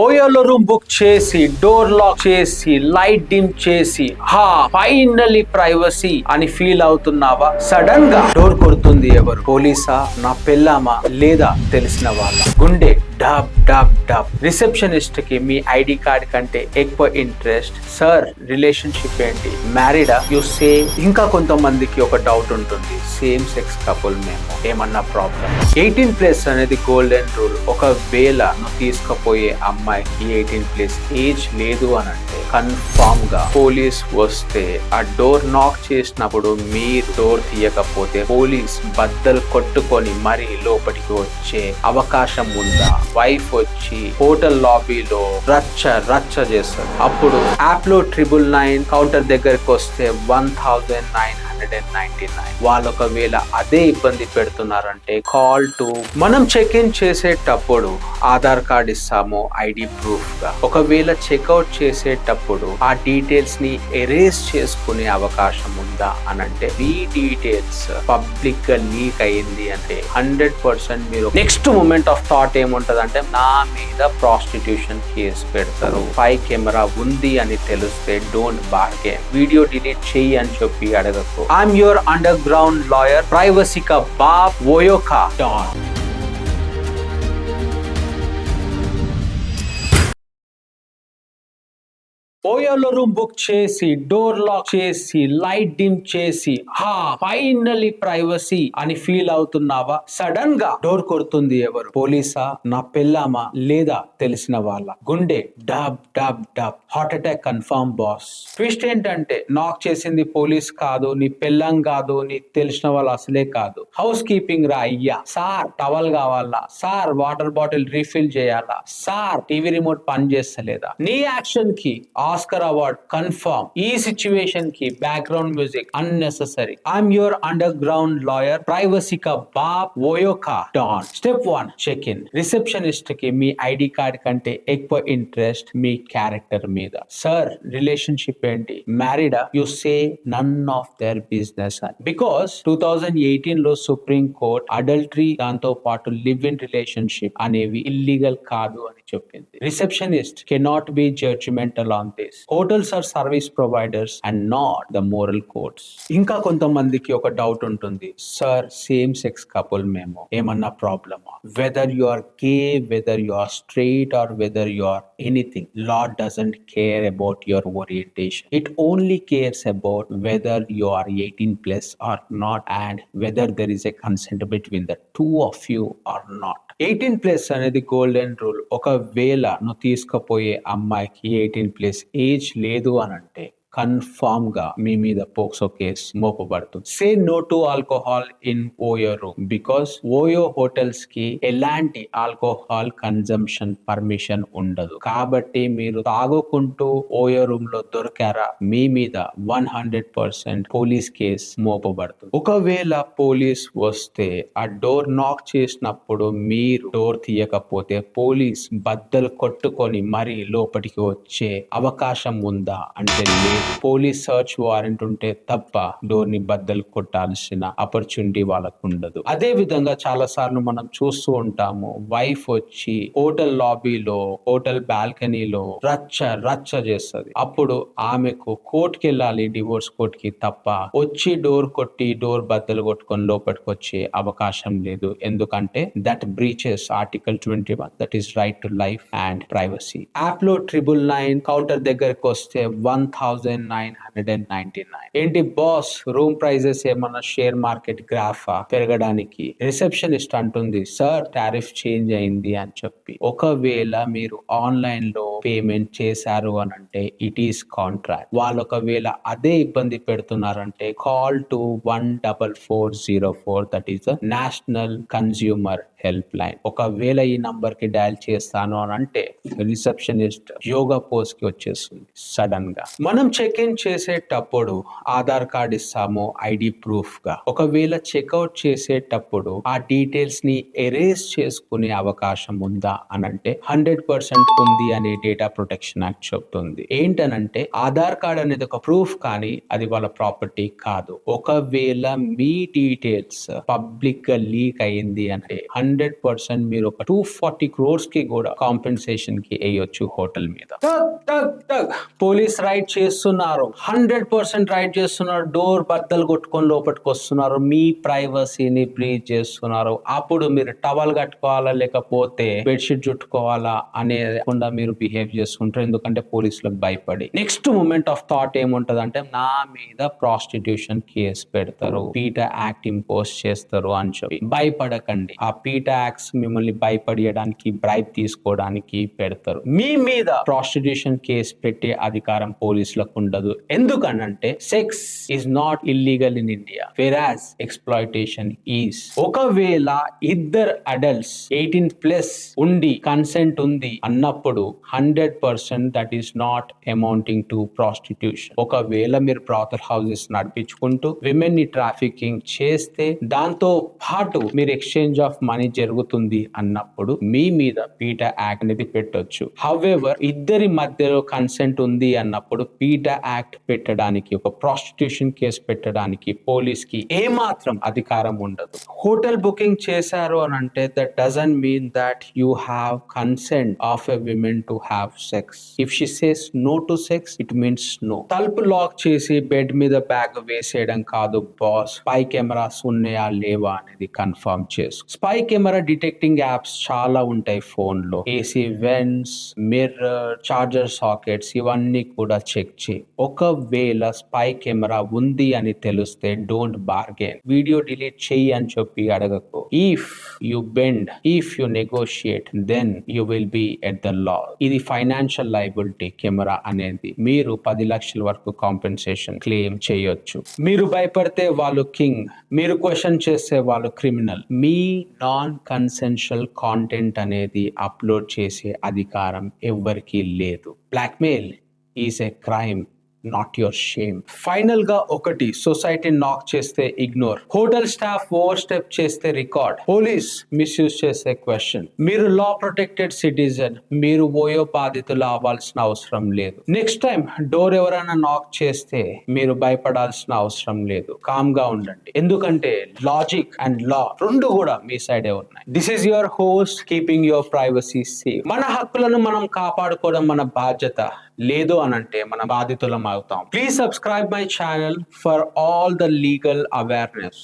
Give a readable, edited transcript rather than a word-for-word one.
ఓయోలో room book చేసి door lock చేసి light dim చేసి ఫైనల్లీ ప్రైవసీ అని ఫీల్ అవుతున్నావా? సడన్ గా డోర్ కొడుతుంది ఎవరు? పోలీసా, నా పెళ్ళామా, లేదా తెలిసిన వాళ్ళ? గుండె డబ్ డబ్ డబ్. రిసెప్షనిస్ట్ కి మీ ఐడి కార్డ్ కంటే ఎక్కువ ఇంట్రెస్ట్. సార్, రిలేషన్షిప్ ఏంటి? మ్యారీడా? You say. ఇంకా కొంతమందికి ఒక డౌట్ ఉంటుంది, సేమ్ సెక్స్ కపుల్ మేము ఏమన్నా ప్రాబ్లం? 18+ అనేది గోల్డెన్ రూల్. ఒకవేళ నువ్వు తీసుకుపోయే అమ్మాయికి 18+ ఏజ్ లేదు అని అంటే కన్ఫామ్ గా పోలీస్ వస్తే ఆ డోర్ నాక్ చేసినప్పుడు మీరు డోర్ తీయకపోతే పోలీస్ బద్దలు కొట్టుకొని మరీ లోపలికి వచ్చే అవకాశం ఉందా? వైఫ్ వచ్చి హోటల్ లాబీలో రచ్చ చేస్తారు. అప్పుడు యాప్ లో 999 కౌంటర్ దగ్గరకు వస్తే 1999. వాళ్ళు ఒకవేళ అదే ఇబ్బంది పెడుతున్నారంటే కాల్ టు. మనం చెక్ ఇన్ చేసేటప్పుడు ఆధార్ కార్డ్ ఇస్తాము ఐడి ప్రూఫ్ గా. ఒకవేళ చెక్అవుట్ చేసేటప్పుడు ఆ డీటెయిల్స్ ని ఎరేజ్ చేసుకునే అవకాశం ఉందా అనంటే ఈ డీటెయిల్స్ పబ్లిక్ గా లీక్ అయింది అంటే 100% మీరు నెక్స్ట్ మూమెంట్ ఆఫ్ థాట్ ఏముంటదంటే నా మీద ప్రాస్టిట్యూషన్ కేసు పెడతారు. 5 కెమెరా ఉంది అని తెలిస్తే డోంట్ బార్గెన్. వీడియో డిలీట్ చెయ్యి అని చెప్పి అడగకు. I'm your underground lawyer, privacy కా బాప్, ఓయో కా డాన్. ఓయోలో రూమ్ బుక్ చేసి డోర్ లాక్ చేసి లైట్ డిమ్ చేసి ఫైనల్లీ ప్రైవసీ అని ఫీల్ అవుతున్నావా? సడన్ గా డోర్ కొడుతుంది ఎవరు? పోలీసా, నా పెళ్ళామా, లేదా తెలిసిన వాళ్ళ? గుండె డబ్ డబ్ డబ్. Heart attack confirm boss. Twist ఏంటంటే నాక్ చేసింది పోలీస్ కాదు, నీ పెళ్ళం కాదు, నీ తెలిసిన వాళ్ళు అసలే కాదు. హౌస్ కీపింగ్ రా అయ్యా. సార్, టవల్ కావాలా? సార్, వాటర్ బాటిల్ రీఫిల్ చేయాలా? సార్, టీవీ రిమోట్ పని చేస్తలేదా? నీ యాక్షన్ కి ఆస్కర్ అవార్డ్ కన్ఫర్మ్. ఈ సిచ్యువేషన్ కి background music unnecessary. I'm your underground lawyer, privacy కా బాప్, ఓయో కా don. Step 1, check in. Receptionist కి మీ ఐడి కార్డ్ కంటే ఎక్కువ ఇంట్రెస్ట్ మీ క్యారెక్టర్ మీద. సార్, రిలేషన్షిప్ ఏంటి? మ్యారీడా? You say none of their business అని. బికాస్ 2018 లో సుప్రీం కోర్ట్ అడల్టరీ దాంతో పాటు లివ్ ఇన్ రిలేషన్షిప్ అనేవి ఇల్లీగల్ కాదు అని చెప్పింది. Receptionist cannot be judgemental on this. Hotels or service providers and not the moral codes. ఇంకా కొంతమందికి ఒక డౌట్ ఉంటుంది, సార్, సేమ్ సెక్స్ కపుల్ మేము ఏమన్నా ప్రాబ్లమా? Whether you are gay, whether you are straight or whether you are anything, law doesn't care about your orientation. It only cares about whether you are 18+ or not and whether there is a consent between the two of you or not. 18+ అనేది golden rule. ఒకవేళ నువ్వు తీసుకుపోయే అమ్మాయికి 18+ age లేదు అని అంటే confirm గా మీ మీద పోక్సో కేసు మోపబడుతుంది. Say no to alcohol in OYO room because OYO hotels కి ఎలాంటి ఆల్కహాల్ కన్జంప్షన్ పర్మిషన్ ఉండదు. కాబట్టి మీరు తాగుకుంటూ ఓయో రూమ్ లో దొరికారా, మీ మీద 100% పోలీస్ కేసు మోపబడుతుంది. ఒకవేళ పోలీస్ వస్తే ఆ డోర్ నాక్ చేసినప్పుడు మీరు డోర్ తీయకపోతే పోలీస్ బద్దలు కొట్టుకొని మరీ లోపలికి వచ్చే అవకాశం ఉందా అంటే లేదు. పోలీస్ సర్చ్ వారెంట్ ఉంటే తప్ప డోర్ ని బద్దలు కొట్టాల్సిన ఆపర్చునిటీ వాళ్ళకు ఉండదు. అదే విధంగా చాలా సార్లు మనం చూస్తూ ఉంటాము, వైఫ్ వచ్చి హోటల్ లాబీలో, హోటల్ బాల్కనీలో రచ్చ చేస్తుంది. అప్పుడు ఆమెకు కోర్టుకి వెళ్ళాలి, డివోర్స్ కోర్ట్ కి, తప్ప వచ్చి డోర్ కొట్టి డోర్ బద్దలు కొట్టుకొని లోపలికి వచ్చే అవకాశం లేదు. ఎందుకంటే that breaches article 21, that is right to life and privacy. App లో 999 కౌంటర్ దగ్గరకు వస్తే 1999. ఏంటి బాస్, రూమ్ ప్రైజెస్ ఏమన్నా షేర్ మార్కెట్ గ్రాఫా పెరగడానికి? రిసెప్షనిస్ట్ అంటుంది, సార్, టారిఫ్ చేంజ్ అయింది అని చెప్పి. ఒకవేళ మీరు ఆన్లైన్ లో పేమెంట్ చేశారు అని అంటే ఇట్ ఈస్ కాంట్రాక్ట్. వాళ్ళు ఒకవేళ అదే ఇబ్బంది పెడుతున్నారంటే call to 14404, that is the national consumer helpline. ఒకవేళ ఈ నంబర్ కి డయల్ చేస్తాను అని అంటే రిసెప్షనిస్ట్ యోగా పోజ్ కి వచ్చేస్తుంది సడన్ గా. మనం చెక్ ఇన్ చేసేటప్పుడు ఆధార్ కార్డ్ ఇస్తాము ఐడి ప్రూఫ్ గా. ఒకవేళ చెక్అవుట్ చేసేటప్పుడు ఆ డీటెయిల్స్ ని ఎరేజ్ చేసుకునే అవకాశం ఉందా అని అంటే 100% ఉంది అనే డేటా ప్రొటెక్షన్ యాక్ట్ చెప్తుంది. ఏంటనంటే ఆధార్ కార్డ్ అనేది ఒక ప్రూఫ్, కానీ అది వాళ్ళ ప్రాపర్టీ కాదు. ఒకవేళ మీ డీటెయిల్స్ పబ్లిక్ గా లీక్ అయింది అంటే 100% మీరు ఒక 240 crores కి కూడా కాంపెన్సేషన్ కి వేయొచ్చు హోటల్ మీద. పోలీస్ రైడ్ చేస్తున్నారు, 100% రైడ్ చేస్తున్నారు, డోర్ బద్దలు కొట్టుకొని లోపలికి వస్తున్నారు, మీ ప్రైవసీని బ్రీచ్ చేస్తున్నారు. అప్పుడు మీరు టవల్ కట్టుకోవాలా లేకపోతే బెడ్షీట్ చుట్టుకోవాలా అనేకుండా మీరు బిహేవ్ చేసుకుంటారు, ఎందుకంటే పోలీసులకు భయపడి. నెక్స్ట్ మూమెంట్ ఆఫ్ థాట్ ఏముంటదంటే నా మీద ప్రాస్టిట్యూషన్ కేసు పెడతారు, పీటా యాక్ట్ ఇంపోజ్ చేస్తారు అని చెప్పి. భయపడకండి, ఆ పీటా యాక్ట్స్ మిమ్మల్ని భయపడడానికి, బ్రైబ్ తీసుకోవడానికి పెడతారు. మీ మీద ప్రాస్టిట్యూషన్ కేసు పెట్టే అధికారం పోలీసులకు ఉండదు. ఎందుకనంటే sex is not illegal in India, వెరాజ్ ఎక్స్‌ప్లాయిటేషన్ ఈజ్. ఒకవేళ ఇద్దరు అడల్ట్స్ 18+ ఉండి కన్సెంట్ ఉంది అన్నప్పుడు 100% that is not amounting to prostitution. ఒకవేళ మీరు బ్రాతల్ హౌసెస్ నడిపించుకుంటూ విమెన్ ని ట్రాఫికింగ్ చేస్తే దాంతో పాటు మీరు ఎక్స్చేంజ్ ఆఫ్ మనీ జరుగుతుంది అన్నప్పుడు మీ మీద పీటా యాక్ట్ అనేది పెట్టొచ్చు. హౌవెవర్ ఇద్దరి మధ్యలో కన్సెంట్ ఉంది అన్నప్పుడు పీటా యాక్ట్ పెట్టడానికి, ఒక ప్రాస్టిట్యూషన్ కేసు పెట్టడానికి పోలీస్ కి ఏమాత్రం అధికారం ఉండదు. హోటల్ బుకింగ్ చేశారు అని అంటే that doesn't mean that you have consent of a women to have sex. If she says no to sex it means no. తలుపు లాక్ చేసి బెడ్ మీద బ్యాగ్ వేసేయడం కాదు బాస్, స్పై కెమెరాస్ ఉన్నాయా లేవా అనేది కన్ఫర్మ్ చేసు. స్పై కెమెరా డిటెక్టింగ్ యాప్స్ చాలా ఉంటాయి ఫోన్ లో. AC vents, mirror, charger sockets ఇవన్నీ కూడా చెక్ చేయి. ఒకవేళ స్పై కెమెరా ఉంది అని తెలిస్తే డోంట్ బార్గెన్, వీడియో డిలీట్ చెయ్యి అని చెప్పి అడగకు. If you bend, if you negotiate, then you will be at the law. ఇది ఫైనాన్షియల్ లయబిలిటీ. కెమెరా అనేది మీరు 10 లక్షల వరకు కాంపెన్సేషన్ క్లెయిమ్ చేయొచ్చు. మీరు భయపడితే వాళ్ళు కింగ్, మీరు క్వశ్చన్ చేస్తే వాళ్ళు క్రిమినల్. మీ నాన్ కన్సెన్షువల్ కాంటెంట్ అనేది అప్లోడ్ చేసే అధికారం ఎవ్వరికీ లేదు. Blackmail is a crime, not your shame. Final గా ఒకటి, సొసైటీ నాక్ చేస్తే ignore, hotel staff over step చేస్తే రికార్డ్, పోలీస్ మిస్యూజ్ చేస్తే క్వశ్చన్. మీరు లా ప్రొటెక్టెడ్ సిటిజన్, మీరు ఓయో బాధితులు అవ్వాల్సిన అవసరం లేదు. నెక్స్ట్ టైం డోర్ ఎవరైనా నాక్ చేస్తే మీరు భయపడాల్సిన అవసరం లేదు, కామ్ గా ఉండండి, ఎందుకంటే లాజిక్ అండ్ లా రెండు కూడా మీ సైడే ఉన్నాయి. This is your host keeping your privacy safe. మన హక్కులను మనం కాపాడుకోవడం మన బాధ్యత, లేదు అనంటే మన బాధితులం అవుతాం. Please subscribe my channel for all the legal awareness.